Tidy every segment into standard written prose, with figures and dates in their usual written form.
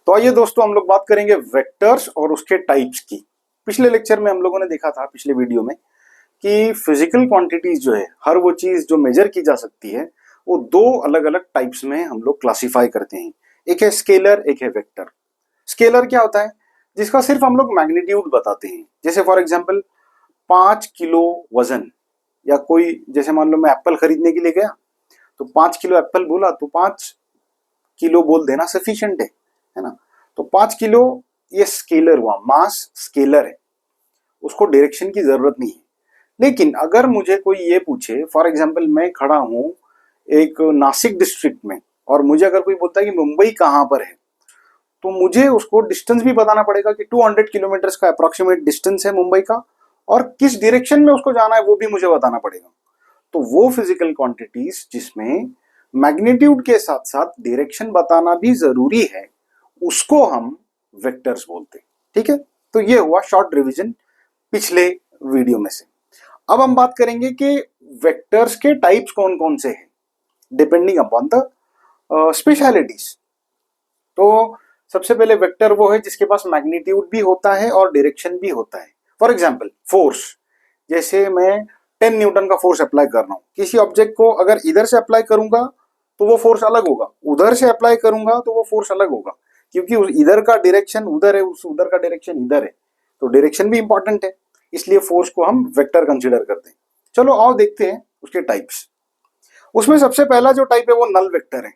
तो आइए दोस्तों हम लोग बात करेंगे वेक्टर्स और उसके टाइप्स की। पिछले लेक्चर में हम लोगों ने देखा था, पिछले वीडियो में, कि फिजिकल क्वांटिटीज जो है, हर वो चीज जो मेजर की जा सकती है, वो दो अलग अलग टाइप्स में हम लोग क्लासिफाई करते हैं। एक है स्केलर, एक है वेक्टर। स्केलर क्या होता है? जिसका सिर्फ हम लोग मैग्नीट्यूड बताते हैं। जैसे फॉर एग्जाम्पल 5 किलो वजन, या कोई जैसे मान लो मैं एप्पल खरीदने के लिए गया तो 5 किलो एप्पल बोला तो 5 किलो बोल देना सफिशिएंट है ना। तो 5 किलो ये स्केलर हुआ, मास स्केलर है, उसको डायरेक्शन की जरूरत नहीं है। लेकिन अगर मुझे कोई ये पूछे, फॉर एग्जाम्पल मैं खड़ा हूं एक नासिक डिस्ट्रिक्ट में, और मुझे अगर कोई बोलता है कि मुंबई कहां पर है, तो मुझे उसको डिस्टेंस भी बताना पड़ेगा कि 200 किलोमीटर का अप्रोक्सीमेट डिस्टेंस है मुंबई का, और किस डायरेक्शन में उसको जाना है वो भी मुझे बताना पड़ेगा। तो वो फिजिकल क्वांटिटीज जिसमें मैग्नीट्यूड के साथ साथ डायरेक्शन बताना भी जरूरी है, उसको हम वेक्टर्स बोलते हैं। ठीक है, तो ये हुआ शॉर्ट रिवीजन पिछले वीडियो में से। अब हम बात करेंगे कि वेक्टर्स के टाइप्स कौन कौन से हैं डिपेंडिंग अपॉन द स्पेशलिटीज। तो सबसे पहले वेक्टर वो है जिसके पास मैग्नीट्यूड भी होता है और डायरेक्शन भी होता है। फॉर एग्जाम्पल फोर्स, जैसे मैं 10 न्यूटन का फोर्स अप्लाई कर रहा हूं किसी ऑब्जेक्ट को, अगर इधर से अप्लाई करूंगा तो वो फोर्स अलग होगा, उधर से अप्लाई करूंगा तो वो फोर्स अलग होगा, क्योंकि इधर का डायरेक्शन उधर है, उस उधर का डायरेक्शन इधर है, तो डायरेक्शन भी इंपॉर्टेंट है, इसलिए फोर्स को हम वेक्टर कंसीडर करते हैं। चलो आओ देखते हैं उसके टाइप्स। उसमें सबसे पहला जो टाइप है वो नल वेक्टर है।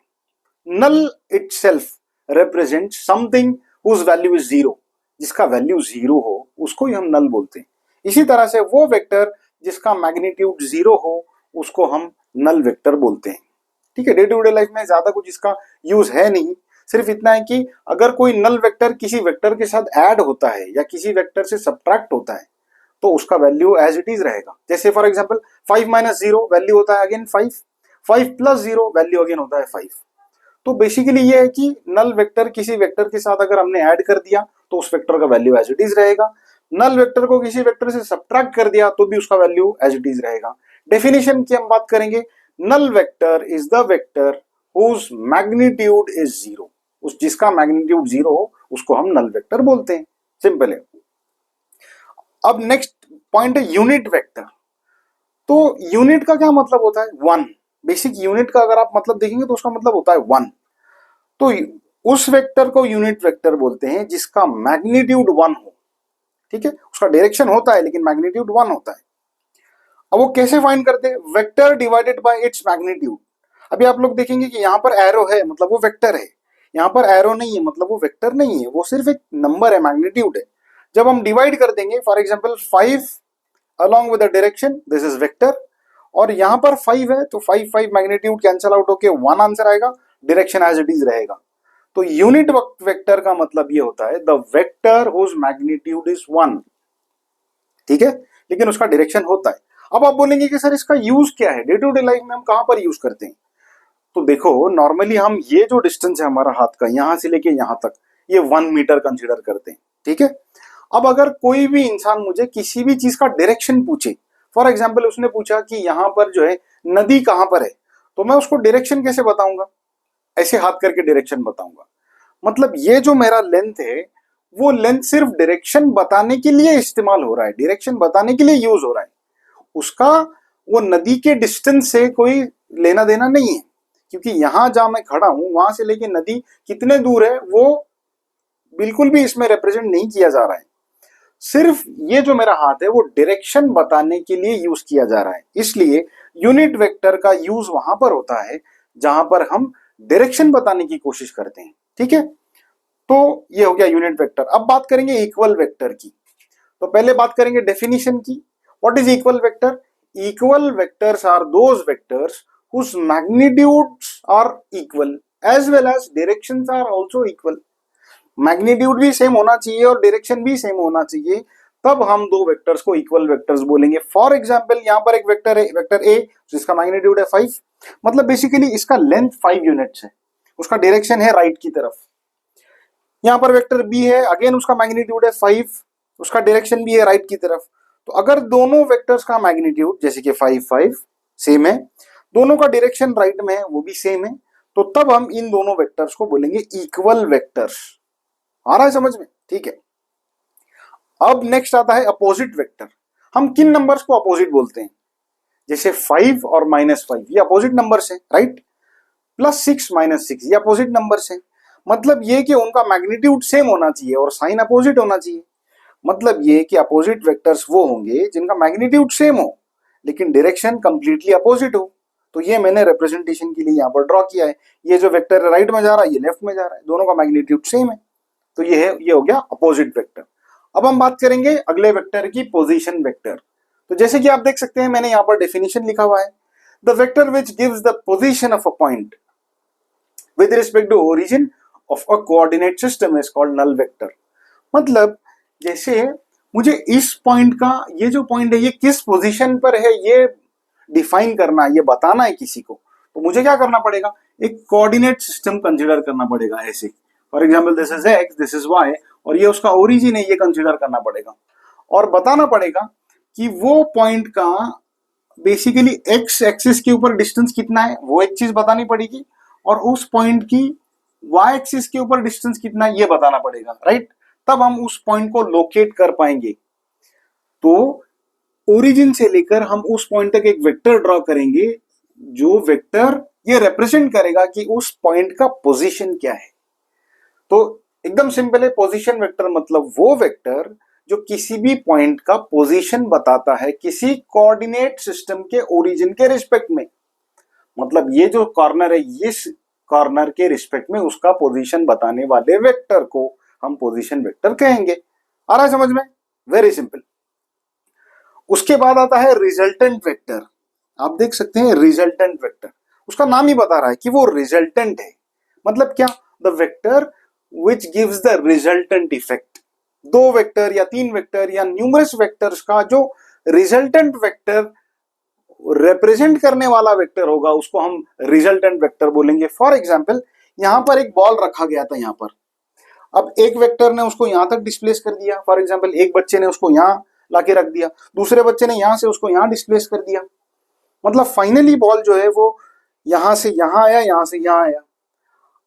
Null itself represent something whose value is zero, जिसका वैल्यू जीरो हो उसको ही हम नल बोलते हैं। इसी तरह से वो वेक्टर जिसका मैग्नीट्यूड जीरो हो उसको हम नल वेक्टर बोलते हैं। ठीक है, डे टू डे लाइफ में ज्यादा कुछ इसका यूज है नहीं, सिर्फ इतना है कि अगर कोई नल वेक्टर किसी वेक्टर के साथ ऐड होता है या किसी वेक्टर से सब्ट्रैक्ट होता है तो उसका वैल्यू एज इट इज रहेगा। जैसे फॉर एग्जांपल 5 माइनस 0 वैल्यू होता है अगेन 5, 5 प्लस 0 वैल्यू अगेन होता है 5। तो बेसिकली ये है कि नल वेक्टर किसी वेक्टर के साथ अगर हमने ऐड कर दिया तो उस वेक्टर का वैल्यू एज इट इज रहेगा, नल वेक्टर को किसी वेक्टर से सब्ट्रैक्ट कर दिया तो भी उसका वैल्यू एज इट इज रहेगा। डेफिनेशन की हम बात करेंगे, null vector is the vector whose magnitude is zero, उस जिसका मैग्नीट्यूड जीरो हो उसको हम नल वेक्टर बोलते हैं। सिंपल है। अब नेक्स्ट पॉइंट है यूनिट वेक्टर। तो यूनिट का क्या मतलब होता है? वन। बेसिक यूनिट का अगर आप मतलब देखेंगे तो उसका मतलब होता है वन। तो उस वेक्टर को यूनिट वेक्टर बोलते हैं जिसका मैग्नीट्यूड वन हो। ठीक है, उसका डायरेक्शन होता है लेकिन मैग्नीट्यूड वन होता है। अब वो कैसे फाइंड करते हैं? Vector divided by its magnitude. अभी आप लोग देखेंगे कि यहाँ पर एरो है मतलब वो वेक्टर है, यहाँ पर एरो नहीं है मतलब वो वेक्टर नहीं है, वो सिर्फ एक नंबर है, मैग्नीट्यूड है। जब हम डिवाइड कर देंगे, for example 5 along with the direction, this is vector, और यहाँ पर 5 है तो 5 5 मैग्नीट्यूड कैंसल आउट होके 1 आंसर आएगा, डायरेक्शन एज इट इज रहेगा। तो यूनिट वेक्टर का मतलब ये होता है the vector whose magnitude is 1। ठीक है, लेकिन उसका डायरेक्शन होता है। अब आप बोलेंगे कि सर इसका यूज क्या है, डे टू डे लाइफ में हम कहां पर यूज करते हैं? तो देखो, नॉर्मली हम ये जो डिस्टेंस है हमारा हाथ का, यहां से लेके यहां तक, ये 1 मीटर कंसिडर करते हैं। ठीक है, अब अगर कोई भी इंसान मुझे किसी भी चीज का डायरेक्शन पूछे, फॉर एग्जाम्पल उसने पूछा कि यहां पर जो है नदी कहां पर है, तो मैं उसको डायरेक्शन कैसे बताऊंगा? ऐसे हाथ करके डायरेक्शन बताऊंगा। मतलब ये जो मेरा लेंथ है वो लेंथ सिर्फ डायरेक्शन बताने के लिए इस्तेमाल हो रहा है, डायरेक्शन बताने के लिए यूज हो रहा है, उसका वो नदी के डिस्टेंस से कोई लेना देना नहीं है, क्योंकि यहां जहां मैं खड़ा हूं वहां से लेके नदी कितने दूर है वो बिल्कुल भी इसमें रिप्रेजेंट नहीं किया जा रहा है। सिर्फ ये जो मेरा हाथ है वो डायरेक्शन बताने के लिए यूज किया जा रहा है, इसलिए यूनिट वेक्टर का यूज वहां पर होता है जहां पर हम डायरेक्शन बताने की कोशिश करते हैं। ठीक है, तो ये हो गया यूनिट वेक्टर। अब बात करेंगे इक्वल वेक्टर की। तो पहले बात करेंगे डेफिनेशन की। What is equal vector? Equal vectors are those vectors whose magnitudes are equal as well as directions are also equal। Magnitude भी सेम होना चाहिए और डायरेक्शन भी सेम होना चाहिए, तब हम दो वेक्टर्स को इक्वल वेक्टर्स बोलेंगे। फॉर एग्जांपल यहाँ पर एक वेक्टर है, वेक्टर ए, जिसका मैग्नीट्यूड है 5, मतलब बेसिकली इसका लेंथ 5 यूनिट्स है, उसका डायरेक्शन है राइट की तरफ। यहाँ पर वेक्टर बी है, अगेन उसका मैग्नीट्यूड है 5, उसका डायरेक्शन भी है राइट की तरफ। तो अगर दोनों वेक्टर्स का मैग्नीट्यूड जैसे कि 5 5 सेम है, दोनों का डायरेक्शन राइट में है वो भी सेम है, तो तब हम इन दोनों वेक्टर्स को बोलेंगे इक्वल वेक्टर्स। आ रहा है समझ में? ठीक है। अब नेक्स्ट आता है अपोजिट वेक्टर। हम किन नंबर्स को अपोजिट बोलते हैं? जैसे 5 और -5 ये अपोजिट नंबर्स हैं, राइट? +6 -6 ये अपोजिट नंबर्स हैं। मतलब ये कि उनका मैग्नीट्यूड सेम होना चाहिए और साइन अपोजिट होना चाहिए। मतलब ये कि अपोजिट वेक्टर्स वो होंगे जिनका मैग्नीट्यूड सेम हो लेकिन डायरेक्शन कंप्लीटली अपोजिट हो। तो ये मैंने रिप्रेजेंटेशन के लिए यहाँ पर ड्रॉ किया है। ये जो वेक्टर राइट में जा रहा है ये लेफ्ट में जा रहा है, दोनों का मैग्नीट्यूड सेम है। तो ये हो गया अपोजिट वेक्टर। अब हम बात करेंगे अगले वेक्टर की, पोजीशन वेक्टर। तो जैसे कि आप देख सकते हैं मैंने यहाँ पर डेफिनेशन लिखा हुआ है, the vector which gives the position of a point with respect to origin of a coordinate system is called null vector. मतलब जैसे मुझे इस पॉइंट का, ये जो पॉइंट है ये किस पोजीशन पर है ये डिफाइन करना है, ये बताना है किसी को, तो मुझे क्या करना पड़ेगा? एक कोऑर्डिनेट सिस्टम कंसीडर करना पड़ेगा। ऐसे for example this is X, this is Y, और ये उसका ओरिजिन है, ये कंसीडर करना पड़ेगा और बताना पड़ेगा कि वो पॉइंट का बेसिकली एक्स एक्सिस के ऊपर डिस्टेंस कितना है, वो एक चीज बतानी पड़ेगी, और उस पॉइंट की वाई एक्सिस के ऊपर डिस्टेंस कितना है ये बताना पड़ेगा, राइट? तब हम उस पॉइंट को लोकेट कर पाएंगे। तो ओरिजिन से लेकर हम उस पॉइंट तक एक वेक्टर ड्रॉ करेंगे, जो वेक्टर ये रिप्रेजेंट करेगा कि उस पॉइंट का पोजीशन क्या है। तो एकदम सिंपल है, पोजीशन वेक्टर मतलब वो वेक्टर जो किसी भी पॉइंट का पोजीशन बताता है किसी कोऑर्डिनेट सिस्टम के ओरिजिन के रिस्पेक्ट में। मतलब ये जो कॉर्नर है, इस कॉर्नर के रिस्पेक्ट में उसका पोजीशन बताने वाले वेक्टर को हम पोजीशन वेक्टर कहेंगे। आ रहा है समझ में? Very simple. उसके बाद आता है रिजल्टेंट वेक्टर। आप देख सकते हैं रिजल्टेंट वेक्टर, उसका नाम ही बता रहा है कि वो रिजल्टेंट है। मतलब क्या? The vector which gives the resultant effect. दो वेक्टर या तीन वेक्टर या न्यूमरस वेक्टर्स का जो रिजल्टेंट वेक्टर रिप्रेजेंट करने वाला वेक्टर होगा उसको हम रिजल्टेंट वेक्टर बोलेंगे। फॉर एग्जाम्पल यहां पर एक बॉल रखा गया था यहां पर, अब एक वेक्टर ने उसको यहां तक डिस्प्लेस कर दिया। फॉर एग्जाम्पल एक बच्चे ने उसको यहां लाके रख दिया, दूसरे बच्चे ने यहां से उसको यहां डिस्प्लेस कर दिया। मतलब फाइनली बॉल जो है वो यहां से यहां आया, यहां से यहां आया।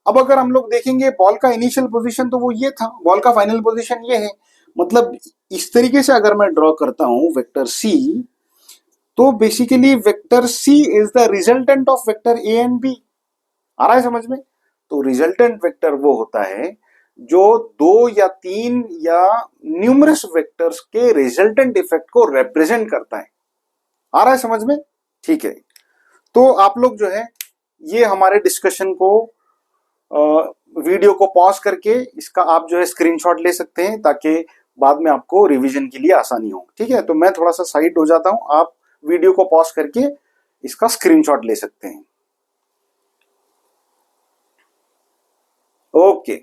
अब अगर हम लोग देखेंगे बॉल का इनिशियल पोजीशन तो वो ये था, बॉल का फाइनल पोजीशन ये है। मतलब इस तरीके से अगर मैं ड्रॉ करता हूं वेक्टर सी, तो basically vector C is the resultant of vector A and B. आ रहा है समझ में? तो रिजल्टेंट वेक्टर वो होता है जो दो या तीन या न्यूमरस वेक्टर्स के रिजल्टेंट इफेक्ट को रिप्रेजेंट करता है। आ रहा है समझ में? ठीक है। तो आप लोग जो है ये हमारे डिस्कशन को वीडियो को पॉज करके इसका आप जो है स्क्रीनशॉट ले सकते हैं ताकि बाद में आपको रिवीजन के लिए आसानी हो। ठीक है, तो मैं थोड़ा सा साइड हो जाता हूं, आप वीडियो को पॉज करके इसका स्क्रीनशॉट ले सकते हैं। ओके।